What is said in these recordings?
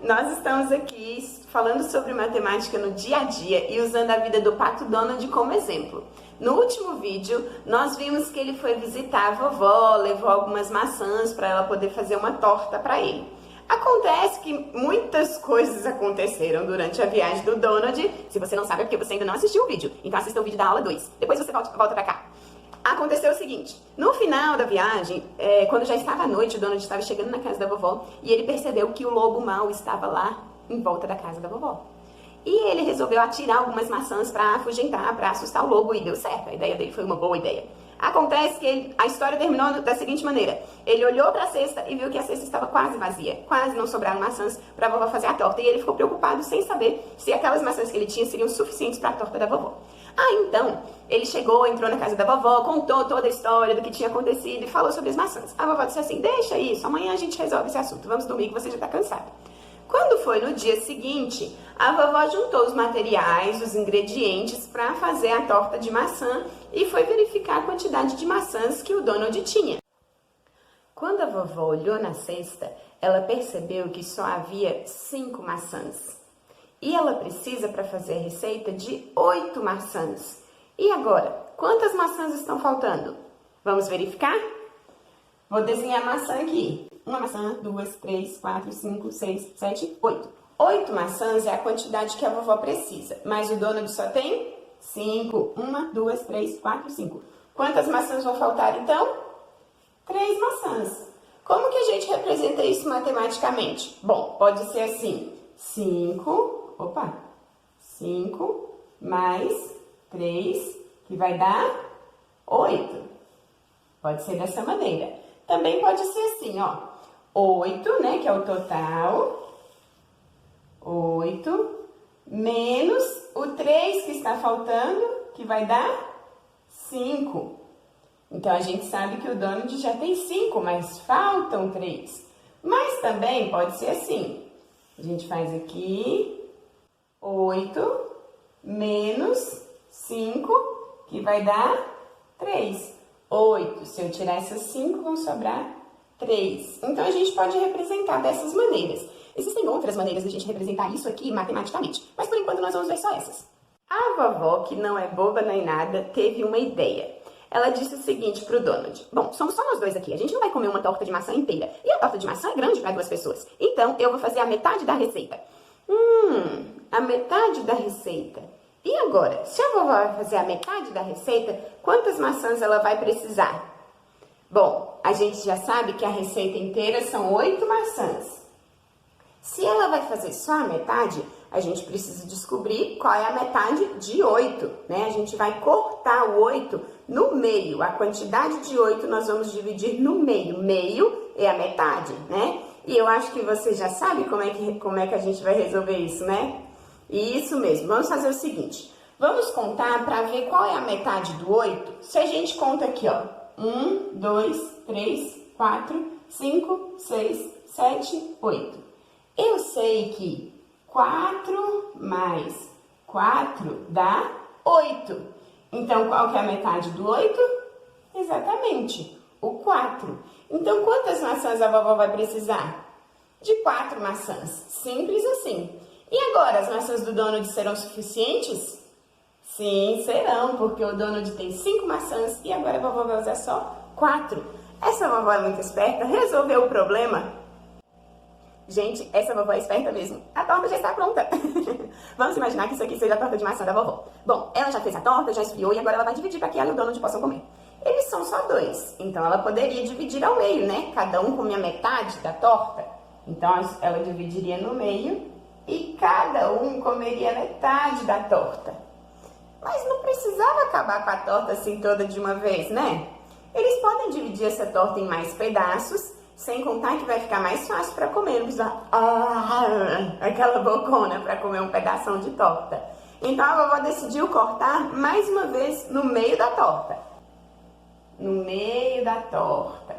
Nós estamos aqui falando sobre matemática no dia a dia e usando a vida do Pato Donald como exemplo. No último vídeo, nós vimos que ele foi visitar a vovó, levou algumas maçãs para ela poder fazer uma torta para ele. Acontece que muitas coisas aconteceram durante a viagem do Donald. Se você não sabe é porque você ainda não assistiu o vídeo, então assista o vídeo da aula 2. Depois você volta para cá. Aconteceu o seguinte, no final da viagem, quando já estava à noite, o Donald estava chegando na casa da vovó e ele percebeu que o lobo mau estava lá em volta da casa da vovó. E ele resolveu atirar algumas maçãs para afugentar, para assustar o lobo e deu certo. A ideia dele foi uma boa ideia. Acontece que a história terminou da seguinte maneira. Ele olhou para a cesta e viu que a cesta estava quase vazia. Quase não sobraram maçãs para a vovó fazer a torta. E ele ficou preocupado sem saber se aquelas maçãs que ele tinha seriam suficientes para a torta da vovó. Então, ele chegou, entrou na casa da vovó, contou toda a história do que tinha acontecido e falou sobre as maçãs. A vovó disse assim, deixa isso, amanhã a gente resolve esse assunto. Vamos dormir que você já está cansado. Quando foi no dia seguinte, a vovó juntou os materiais, os ingredientes para fazer a torta de maçã e foi verificar a quantidade de maçãs que o Donald tinha. Quando a vovó olhou na cesta, ela percebeu que só havia 5 maçãs. E ela precisa para fazer a receita de 8 maçãs. E agora, quantas maçãs estão faltando? Vamos verificar? Vou desenhar a maçã aqui. 1 maçã, 2, 3, 4, 5, 6, 7, 8. 8 maçãs é a quantidade que a vovó precisa. Mas o Donald só tem 5. 1, 2, 3, 4, 5. Quantas maçãs vão faltar então? 3 maçãs. Como que a gente representa isso matematicamente? Bom, pode ser assim. 5 mais 3, que vai dar 8. Pode ser dessa maneira. Também pode ser assim, ó. 8, né, que é o total. 8 menos o 3 que está faltando, que vai dar 5. Então, a gente sabe que o Donald já tem 5, mas faltam 3. Mas também pode ser assim. A gente faz aqui 8 menos 5, que vai dar 3. 8. Se eu tirar essas 5, vão sobrar 3. Então, a gente pode representar dessas maneiras. Existem outras maneiras de a gente representar isso aqui matematicamente, mas por enquanto nós vamos ver só essas. A vovó, que não é boba nem nada, teve uma ideia. Ela disse o seguinte pro Donald. Bom, somos só nós dois aqui. A gente não vai comer uma torta de maçã inteira. E a torta de maçã é grande para 2 pessoas. Então, eu vou fazer a metade da receita. A metade da receita. E agora, se a vovó vai fazer a metade da receita, quantas maçãs ela vai precisar? Bom, a gente já sabe que a receita inteira são 8 maçãs. Se ela vai fazer só a metade, a gente precisa descobrir qual é a metade de 8, né? A gente vai cortar o 8 no meio. A quantidade de 8 nós vamos dividir no meio. Meio é a metade, né? E eu acho que você já sabe como é que a gente vai resolver isso, né? Isso mesmo. Vamos fazer o seguinte. Vamos contar para ver qual é a metade do 8. Se a gente conta aqui, ó. 1, 2, 3, 4, 5, 6, 7, 8. Eu sei que 4 mais 4 dá 8. Então, qual que é a metade do 8? Exatamente, o 4. Então, quantas maçãs a vovó vai precisar? De 4 maçãs. Simples assim. E agora, as maçãs do Donald serão suficientes? Sim, serão, porque o Donald tem 5 maçãs e agora a vovó vai usar só 4. Essa vovó é muito esperta, resolveu o problema. Gente, essa vovó é esperta mesmo. A torta já está pronta. Vamos imaginar que isso aqui seja a torta de maçã da vovó. Bom, ela já fez a torta, já esfriou e agora ela vai dividir para que ela e o Donald possam comer. Eles são só 2, então ela poderia dividir ao meio, né? Cada um come a metade da torta. Então ela dividiria no meio e cada um comeria metade da torta. Mas não precisava acabar com a torta assim toda de uma vez, né? Eles podem dividir essa torta em mais pedaços, sem contar que vai ficar mais fácil para comer, não precisa aquela bocona para comer um pedação de torta. Então a vovó decidiu cortar mais uma vez no meio da torta. No meio da torta.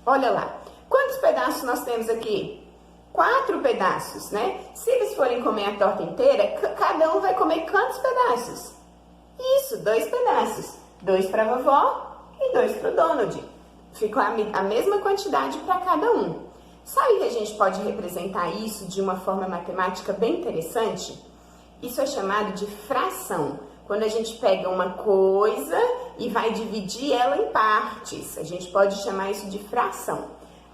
Olha lá, quantos pedaços nós temos aqui? 4 pedaços, né? Se eles forem comer a torta inteira, cada um vai comer quantos pedaços? Isso, 2 pedaços. 2 para a vovó e 2 para o Donald. Ficou a mesma quantidade para cada um. Sabe que a gente pode representar isso de uma forma matemática bem interessante? Isso é chamado de fração. Quando a gente pega uma coisa e vai dividir ela em partes, a gente pode chamar isso de fração.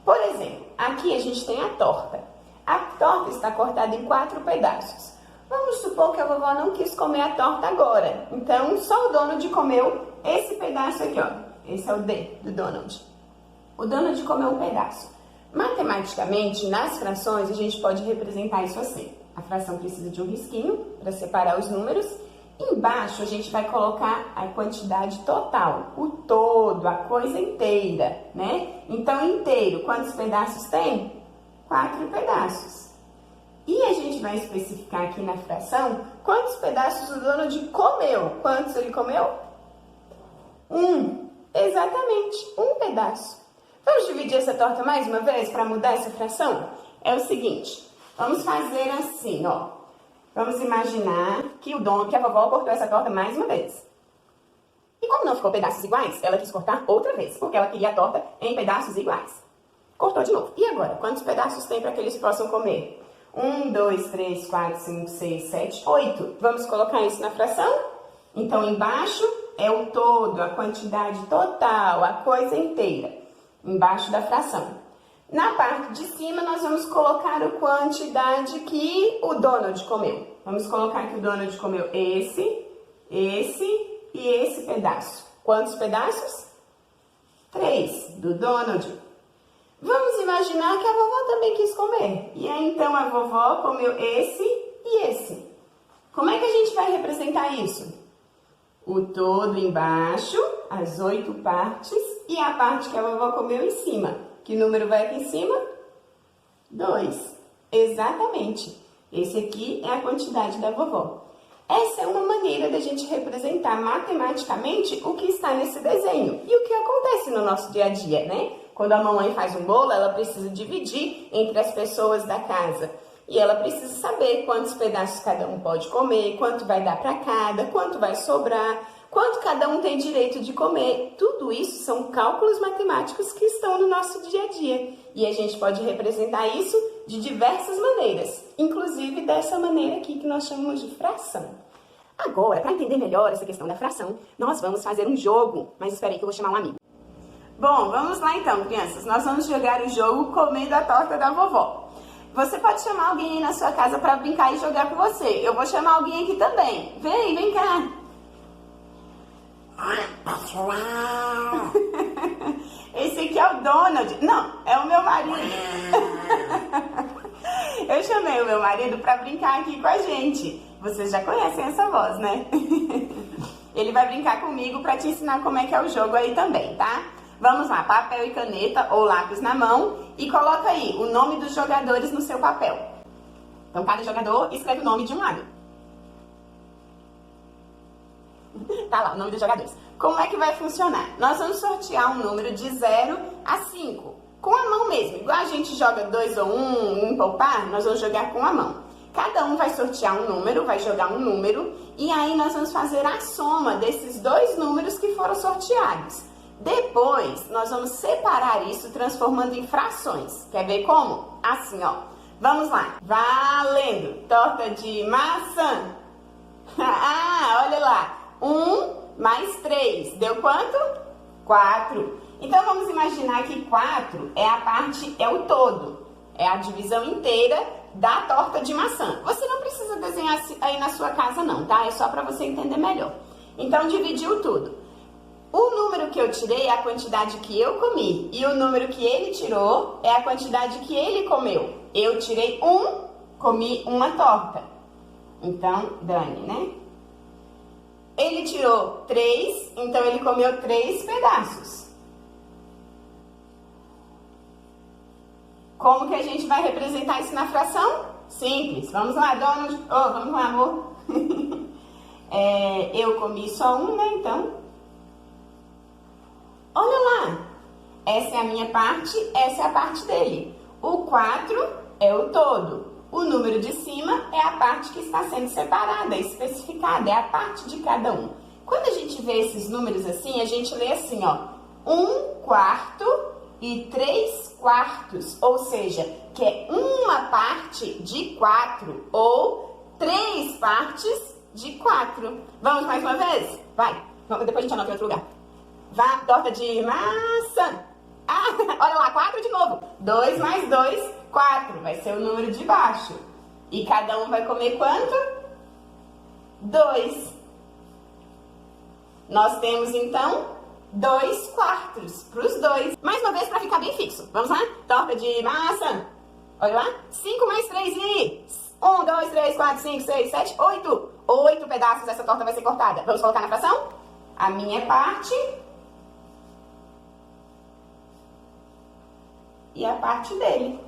Por exemplo, aqui a gente tem a torta. A torta está cortada em 4 pedaços. Vamos supor que a vovó não quis comer a torta agora. Então, só o Donald comeu esse pedaço aqui, ó. Esse é o D do Donald. O Donald comeu um pedaço. Matematicamente, nas frações, a gente pode representar isso assim. A fração precisa de um risquinho para separar os números. Embaixo, a gente vai colocar a quantidade total, o todo, a coisa inteira, né? Então, inteiro, quantos pedaços tem? 4 pedaços. E a gente vai especificar aqui na fração quantos pedaços o Donald comeu. Quantos ele comeu? 1. Exatamente, 1 pedaço. Vamos dividir essa torta mais uma vez para mudar essa fração? É o seguinte, vamos fazer assim, ó. Vamos imaginar que a vovó cortou essa torta mais uma vez. E como não ficou pedaços iguais, ela quis cortar outra vez, porque ela queria a torta em pedaços iguais. Cortou de novo. E agora, quantos pedaços tem para que eles possam comer? 1, 2, 3, 4, 5, 6, 7, 8. Vamos colocar isso na fração? Então, embaixo é o todo, a quantidade total, a coisa inteira. Embaixo da fração. Na parte de cima, nós vamos colocar a quantidade que o Donald comeu. Vamos colocar que o Donald comeu esse e esse pedaço. Quantos pedaços? 3 do Donald. Vamos imaginar que a vovó também quis comer. E aí, então, a vovó comeu esse e esse. Como é que a gente vai representar isso? O todo embaixo, as 8 partes, e a parte que a vovó comeu em cima. Que número vai aqui em cima? 2. Exatamente. Esse aqui é a quantidade da vovó. Essa é uma maneira da gente representar matematicamente o que está nesse desenho. E o que acontece no nosso dia a dia, né? Quando a mamãe faz um bolo, ela precisa dividir entre as pessoas da casa. E ela precisa saber quantos pedaços cada um pode comer, quanto vai dar para cada, quanto vai sobrar, quanto cada um tem direito de comer. Tudo isso são cálculos matemáticos que estão no nosso dia a dia. E a gente pode representar isso de diversas maneiras, inclusive dessa maneira aqui que nós chamamos de fração. Agora, para entender melhor essa questão da fração, nós vamos fazer um jogo. Mas espera aí que eu vou chamar um amigo. Bom, vamos lá então, crianças. Nós vamos jogar o jogo comendo a torta da vovó. Você pode chamar alguém aí na sua casa para brincar e jogar com você. Eu vou chamar alguém aqui também. Vem cá. Oi, pessoal! Esse aqui é o Donald. Não, é o meu marido. Eu chamei o meu marido para brincar aqui com a gente. Vocês já conhecem essa voz, né? Ele vai brincar comigo para te ensinar como é que é o jogo aí também, tá? Vamos lá, papel e caneta ou lápis na mão e coloca aí o nome dos jogadores no seu papel. Então, cada jogador escreve o nome de um lado. Tá lá, o nome dos jogadores. Como é que vai funcionar? Nós vamos sortear um número de 0 a 5. Com a mão mesmo. Igual a gente joga 2 ou 1, um poupar, nós vamos jogar com a mão. Cada um vai sortear um número, vai jogar um número. E aí nós vamos fazer a soma desses 2 números que foram sorteados. Depois, nós vamos separar isso transformando em frações. Quer ver como? Assim, ó. Vamos lá. Valendo! Torta de maçã. Ah, olha lá. 1 mais 3. Deu quanto? 4. Então, vamos imaginar que 4 é o todo. É a divisão inteira da torta de maçã. Você não precisa desenhar aí na sua casa, não, tá? É só para você entender melhor. Então, dividiu tudo. O número que eu tirei é a quantidade que eu comi. E o número que ele tirou é a quantidade que ele comeu. Eu tirei 1, comi uma torta. Então, Dani, né? Ele tirou 3, então ele comeu 3 pedaços. Como que a gente vai representar isso na fração? Simples. Vamos lá, Donald. Oh, vamos lá, amor. Eu comi só 1, né? Então... Olha lá, essa é a minha parte, essa é a parte dele. O 4 é o todo. O número de cima é a parte que está sendo separada, especificada, é a parte de cada um. Quando a gente vê esses números assim, a gente lê assim, ó. 1/4 e 3/4, ou seja, que é uma parte de 4 ou 3 partes de 4. Vamos mais uma vez? Vai. Depois a gente anota em outro lugar. Vá, torta de maçã. Ah, olha lá, 4 de novo. 2 mais 2, 4. Vai ser o número de baixo. E cada um vai comer quanto? 2. Nós temos, então, 2/4 para os dois. Mais uma vez para ficar bem fixo. Vamos lá? Torta de maçã. Olha lá. 5 mais 3 e... 1, 2, 3, 4, 5, 6, 7, 8. 8 pedaços essa torta vai ser cortada. Vamos colocar na fração? A minha parte... e a parte dele.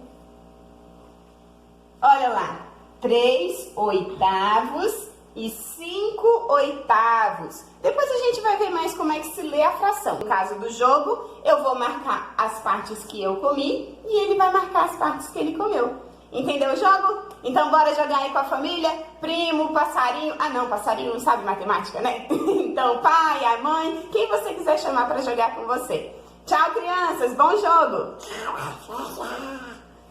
Olha lá, 3/8 e 5/8. Depois a gente vai ver mais como é que se lê a fração. No caso do jogo, eu vou marcar as partes que eu comi e ele vai marcar as partes que ele comeu. Entendeu o jogo? Então bora jogar aí com a família, primo, passarinho. Ah não, passarinho não sabe matemática, né? Então pai, a mãe, quem você quiser chamar para jogar com você. Tchau, crianças. Bom jogo. Tchau.